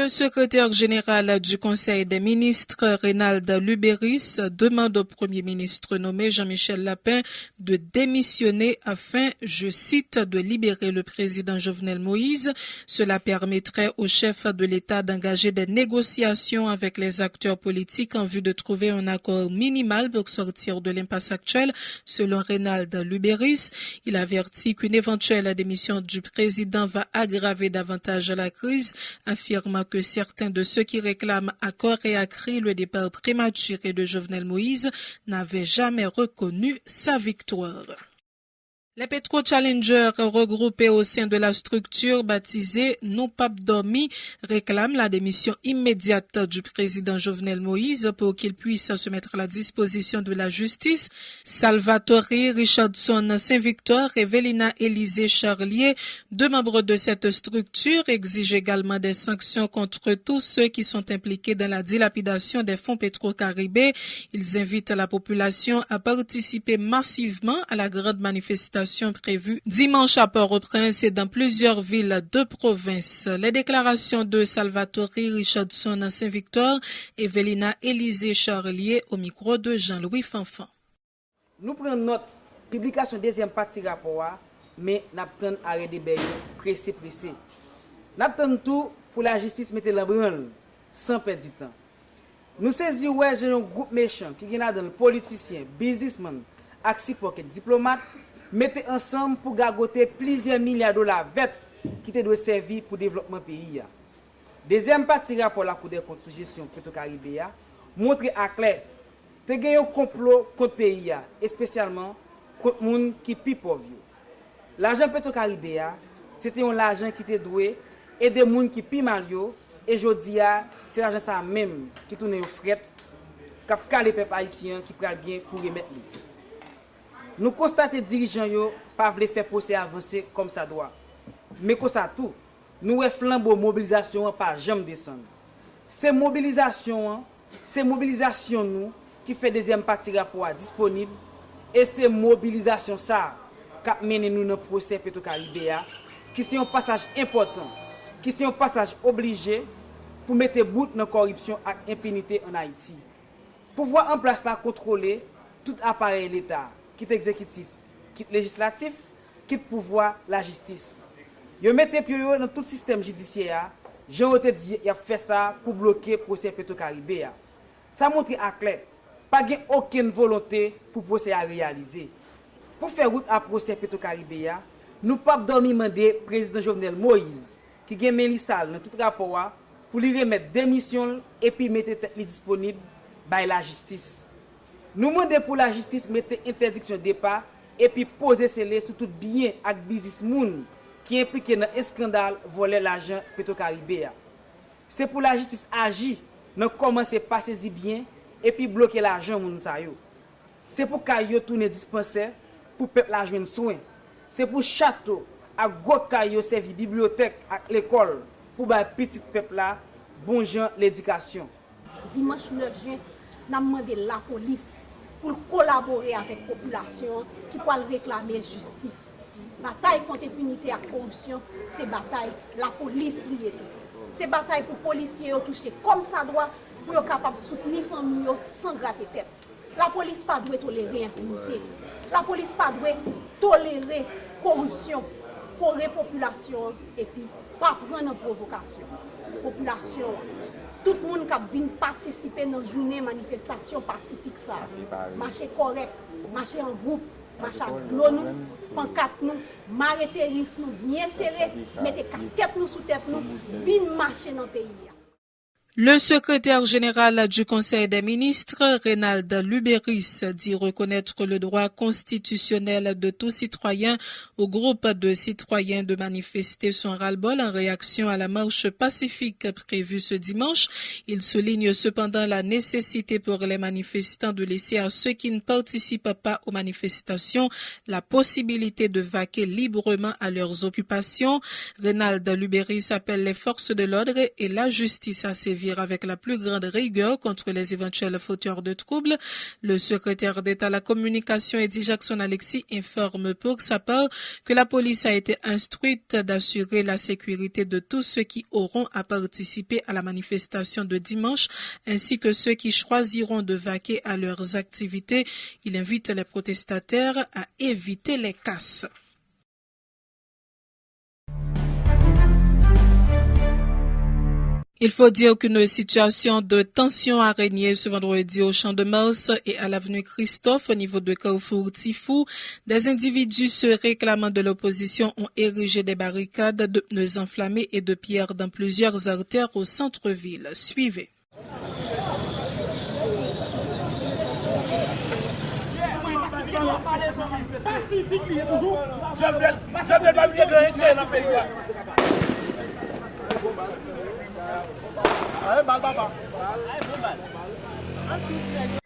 Le secrétaire général du Conseil des ministres, Reynald Lubéris, demande au Premier ministre nommé Jean-Michel Lapin de démissionner afin, je cite, de libérer le président Jovenel Moïse. Cela permettrait au chef de l'État d'engager des négociations avec les acteurs politiques en vue de trouver un accord minimal pour sortir de l'impasse actuelle, selon Reynald Lubéris. Il avertit qu'une éventuelle démission du président va aggraver davantage la crise, affirmant que certains de ceux qui réclament à corps et à cri le départ prématuré de Jovenel Moïse n'avaient jamais reconnu sa victoire. Les Petro-Challengers regroupés au sein de la structure baptisée Non Pape Dormi réclament la démission immédiate du président Jovenel Moïse pour qu'il puisse se mettre à la disposition de la justice. Salvatore Richardson Saint-Victor et Vélina Élisée Charlier, deux membres de cette structure, exigent également des sanctions contre tous ceux qui sont impliqués dans la dilapidation des fonds Petro-Caribé. Ils invitent la population à participer massivement à la grande manifestation prévue dimanche à Port-au-Prince et dans plusieurs villes de province. Les déclarations de Salvatore Richardson Saint-Victor et Vélina Élisée Charlier au micro de Jean-Louis Fanfan. Nous prenons notre publication deuxième partie rapport, mais nous prenons arrêt de bail pressé. Nous prenons tout pour la justice mettre la branle sans perdre du temps. Nous saisissons un groupe méchant qui est dans le politicien, businessman, axi pocket, diplomate, mettez ensemble pour gagoter plusieurs milliards de dollars verts qui doivent servir pour le développement du pays. Deuxième partie rapport la Cour des comptes sous gestion Petro-Caribé montre à clair que il y a un complot contre le pays, et spécialement contre les gens qui sont plus pauvres. L'argent Petro-Caribé, c'était l'argent qui était doué et des gens qui sont plus mal. Et aujourd'hui, c'est l'argent ça même qui tourne au fret, qui a les peuples haïtiens qui prennent bien pour remettre. Nous constatons que les dirigeants ne pas faire procès avancer comme ça doit. Mais comme ça tout, nous avons flambeau mobilisation par jamais descendre. C'est mobilisation nous qui fait deuxième partie rapport disponible et c'est mobilisation ça qui mène nous dans le procès Petro-Caribé qui c'est un passage important, qui c'est un passage obligé pour mettre bout dans la corruption et l'impunité en Haïti. Pour voir en place la contrôler tout appareil de l'État, qui est exécutif, qui est législatif, qui est pouvoir, la justice. Ils mettent pied dans tout le système judiciaire. Jean te dit il a fait ça pour bloquer le procès Petro-Caribé. Ça montre à clair, pas aucune volonté pour le procès à réaliser. Pour faire route à procès Petro-Caribé, nous ne pouvons pas demander le président Jovenel Moïse, qui a Mélissal dans tout rapport, pour lui remettre démission et puis mettre tête disponible par la justice. Nous demandons pour la justice mettre interdiction de départ et puis poser scellé sur tout bien avec business moun qui impliqué dans un scandale voler l'argent Petro-Caribé. C'est pour la justice agir, nous commencer à passer bien et puis bloquer l'argent moun sa yo. C'est pour kayo tourner dispensaire pour peuple la joindre soin. C'est pour château à gros kayo servir bibliothèque à l'école pour ba petit peuple là bon gens l'éducation. Dimanche 9 juin, nous avons demandé la police pour collaborer avec la population qui peut réclamer justice. La bataille contre l'impunité et la corruption, c'est bataille la police liée. C'est bataille pour les policiers toucher comme ça doit pour être capable de soutenir les familles sans gratter tête. La police ne doit pas tolérer l'impunité. La police ne doit pas tolérer la corruption pour la population et puis pas prendre en provocation. Population, tout le monde qui vient participer dans une journée manifestation pacifique, ça. Marcher correct, marcher en groupe, marcher à l'eau, pancarte nous, marrer risque nous bien serré, mettre casquette nous sous tête nous, venir marcher dans le pays. Le secrétaire général du Conseil des ministres, Reynald Lubéris, dit reconnaître le droit constitutionnel de tout citoyen au groupe de citoyens de manifester son ras-le-bol en réaction à la marche pacifique prévue ce dimanche. Il souligne cependant la nécessité pour les manifestants de laisser à ceux qui ne participent pas aux manifestations la possibilité de vaquer librement à leurs occupations. Reynald Lubéris appelle les forces de l'ordre et la justice à sévir sévir avec la plus grande rigueur contre les éventuels fauteurs de troubles. Le secrétaire d'État à la communication Eddie Jackson Alexis informe pour sa part que la police a été instruite d'assurer la sécurité de tous ceux qui auront à participer à la manifestation de dimanche ainsi que ceux qui choisiront de vaquer à leurs activités. Il invite les protestataires à éviter les casses. Il faut dire qu'une situation de tension a régné ce vendredi au Champ de Mars et à l'avenue Christophe au niveau de Carrefour Tifou. Des individus se réclamant de l'opposition ont érigé des barricades de pneus enflammés et de pierres dans plusieurs artères au centre-ville. Suivez.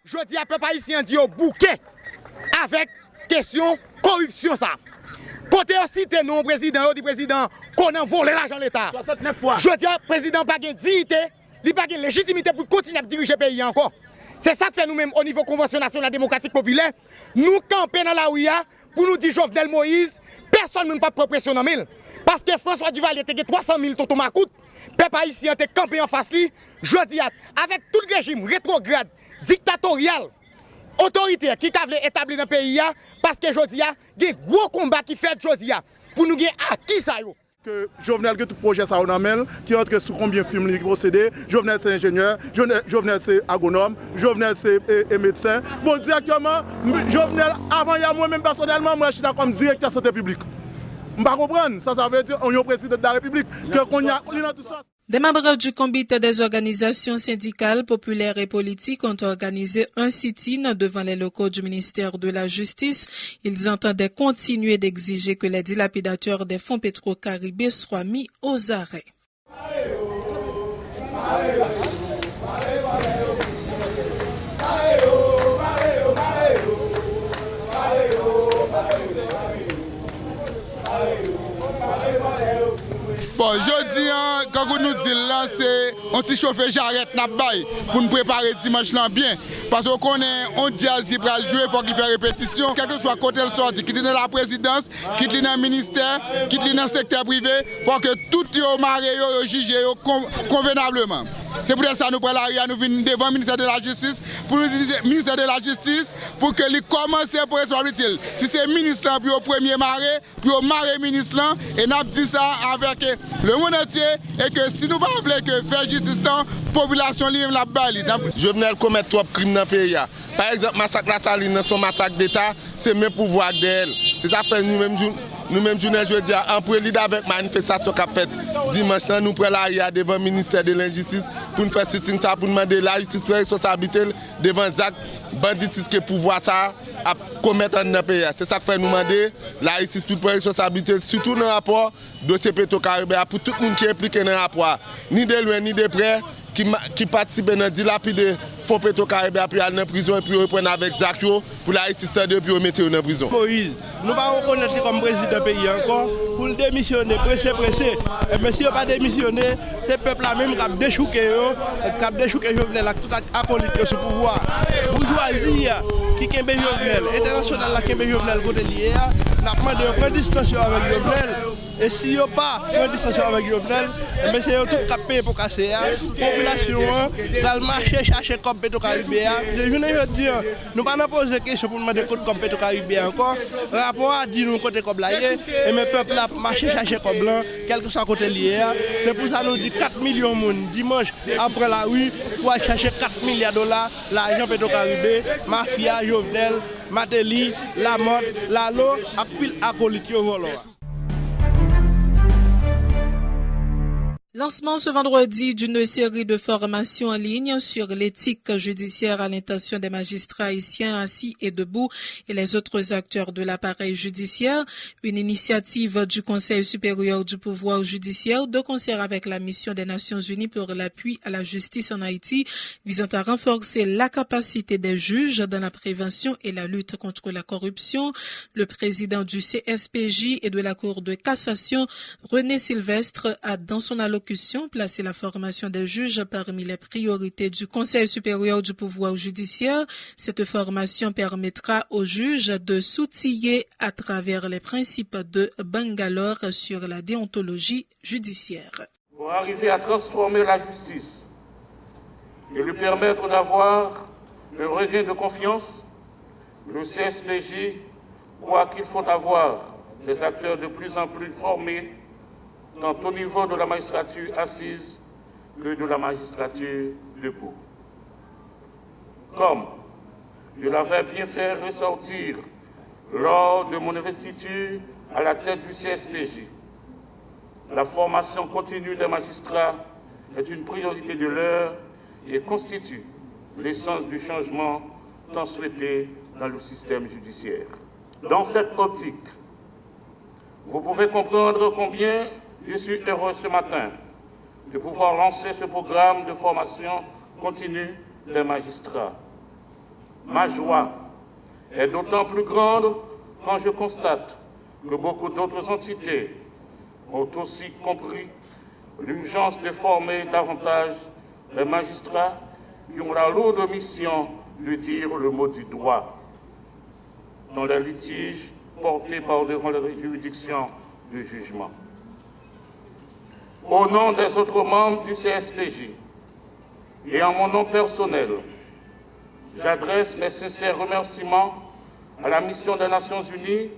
Je dis à peuple haïtien dit au bouquet avec question corruption ça. Côté aussi t'es non président, dit président qu'on a volé l'argent de l'État. 69 fois. Je dis à président pas de dignité, il pas de légitimité pour continuer à diriger le pays encore. C'est ça que fait nous-mêmes au niveau Convention nationale démocratique populaire, nous camper dans la OUIA pour nous dire Jovenel Moïse, personne ne peut pas pressionner dans parce que François Duvalier était 300 000 toto macoute. Peuple haïtien était campé en face lui, je dis avec tout le régime rétrograde, dictatorial, autoritaire qui a établi dans le pays, parce que je dis, il y a des gros combats qui fait jodi pour nous gagner à qui ça yo. Que Jovenel, que tout projet ça on amène, qui entre sous combien de films qui procédé, Jovenel c'est ingénieur, Jovenel c'est agronome, Jovenel c'est médecin. Bon, directement, Jovenel, avant il y a moi-même personnellement, moi je suis comme directeur de santé publique. Je ne comprends pas, ça veut dire qu'on est président de la République, qu'on a dans tout ça. Des membres du comité des organisations syndicales, populaires et politiques ont organisé un sit-in devant les locaux du ministère de la Justice. Ils entendaient continuer d'exiger que les dilapidateurs des fonds Petro-Caribé soient mis aux arrêts. Bon, je dis, quand vous nous dites là, c'est un petit chauffeur j'arrête n'a bail pour nous préparer dimanche là bien. Parce qu'on est on jazz qui va jouer, il faut qu'il fasse répétition. Quel que soit côté le sorti, qu'il est dans la présidence, qu'il est dans le ministère, qu'il est dans le secteur privé, il faut que tout le maré juge convenablement. C'est pour ça que nous prenons la nous venons devant le ministère de la Justice pour nous dire ministère de la Justice pour que les commence pour responsabilité. Si c'est ministre puis au premier maré, puis au maré ministre et nous dit ça avec le monde entier et que si nous ne voulons pas que faire justice la population libre la balle. Jovenel commet trop de crimes dans le pays. Par exemple, massacre la Saline, son massacre d'État, c'est même pouvoir d'elle. C'est ça fait nous-mêmes journée, je dis, en prélude avec manifestation qu'a fait dimanche, nous prenons la devant le ministère de l'Injustice pour nous faire sitting ça, pour demander la justice pour responsabilité devant Zach banditisme que pouvoir ça à commettre dans le pays. C'est ça que fait nous demander la justice pour responsabilité, surtout dans le rapport dossier Petro-Caribé, pour tout le monde qui est impliqué dans le rapport, ni de loin ni de près, qui participe dans dilapider fonds Petro-Caribé puis aller en prison et puis reprendre avec Zakio pour la justice de puis mettre en prison. Moïse, nous ne pouvons pas reconnaître comme président du pays encore pour le démissionner, pressé. Et mais si on pas démissionné, c'est le peuple là même qui a déchouqué Jovenel avec tout acolyte sur le pouvoir. Bourgeoisie qui est Jovenel, international qui est Jovenel côté lié, n'a demandé de prendre distanciation avec Jovenel. Et si vous n'avez pas une distanciation avec Jovenel, c'est tout capé pour casser. La population va marcher chercher comme Petro-Caribé. Je ne veux dire, nous ne pouvons pas poser des questions pour demander comme Petro-Caribé encore. Le rapport a dit nous côté comme là, et le peuple a marché chercher comme blanc, quel que soit côté lié. C'est pour ça que nous disons 4 millions de monde dimanche après la rue pour aller chercher 4 milliards de dollars, l'argent Petro-Caribé, mafia, Jovenel, Matéli, la mode, la lo, et puis l'acolyte volant. Lancement ce vendredi d'une série de formations en ligne sur l'éthique judiciaire à l'intention des magistrats haïtiens assis et debout et les autres acteurs de l'appareil judiciaire. Une initiative du Conseil supérieur du pouvoir judiciaire de concert avec la mission des Nations Unies pour l'appui à la justice en Haïti visant à renforcer la capacité des juges dans la prévention et la lutte contre la corruption. Le président du CSPJ et de la Cour de cassation, René Sylvestre, a dans son allocution allocution placé la formation des juges parmi les priorités du Conseil supérieur du pouvoir judiciaire. Cette formation permettra aux juges de s'outiller à travers les principes de Bangalore sur la déontologie judiciaire. Pour arriver à transformer la justice et lui permettre d'avoir un regain de confiance, le CSPJ croit qu'il faut avoir des acteurs de plus en plus formés, tant au niveau de la magistrature assise que de la magistrature debout. Comme je l'avais bien fait ressortir lors de mon investiture à la tête du CSPJ, la formation continue des magistrats est une priorité de l'heure et constitue l'essence du changement tant souhaité dans le système judiciaire. Dans cette optique, vous pouvez comprendre combien je suis heureux ce matin de pouvoir lancer ce programme de formation continue des magistrats. Ma joie est d'autant plus grande quand je constate que beaucoup d'autres entités ont aussi compris l'urgence de former davantage les magistrats qui ont la lourde mission de dire le mot du droit dans les litiges portés par devant les juridictions de jugement. Au nom des autres membres du CSPJ et en mon nom personnel, j'adresse mes sincères remerciements à la mission des Nations Unies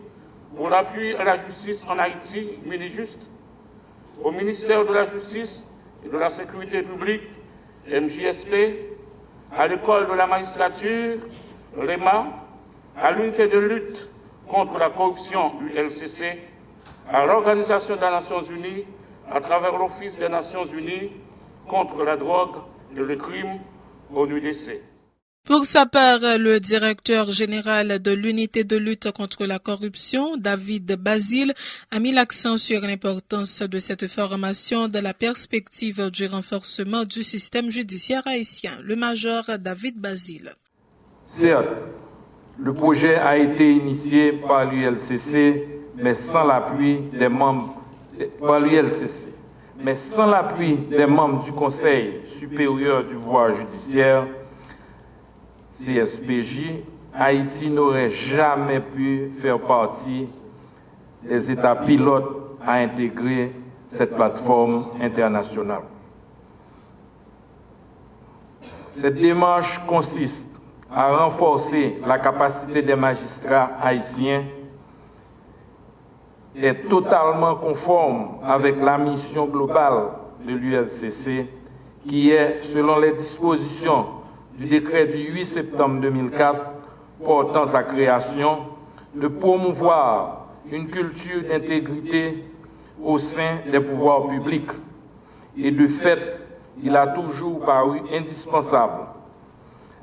pour l'appui à la justice en Haïti, Minijust, au ministère de la Justice et de la Sécurité publique, MJSP, à l'école de la magistrature, l'EMA, à l'unité de lutte contre la corruption, ULCC, à l'Organisation des Nations Unies, à travers l'Office des Nations Unies contre la drogue et le crime, ONUDC. Pour sa part, le directeur général de l'unité de lutte contre la corruption, David Basile, a mis l'accent sur l'importance de cette formation dans la perspective du renforcement du système judiciaire haïtien. Le major David Basile. Certes, le projet a été initié par l'ULCC, mais sans l'appui des membres du Conseil supérieur du pouvoir judiciaire, CSPJ, Haïti n'aurait jamais pu faire partie des États pilotes à intégrer cette plateforme internationale. Cette démarche consiste à renforcer la capacité des magistrats haïtiens et est totalement conforme avec la mission globale de l'ULCC qui est, selon les dispositions du décret du 8 septembre 2004 portant sa création, de promouvoir une culture d'intégrité au sein des pouvoirs publics. Et de fait, il a toujours paru indispensable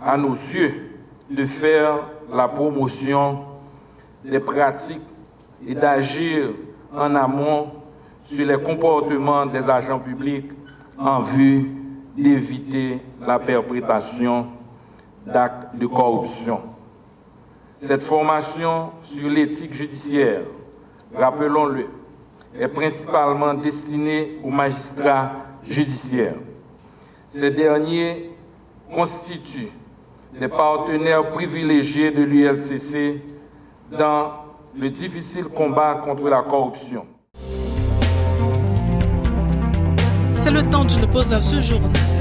à nos yeux de faire la promotion des pratiques et d'agir en amont sur les comportements des agents publics en vue d'éviter la perpétration d'actes de corruption. Cette formation sur l'éthique judiciaire, rappelons-le, est principalement destinée aux magistrats judiciaires. Ces derniers constituent des partenaires privilégiés de l'ULCC dans le difficile combat contre la corruption. C'est le temps d'une pause à ce journal.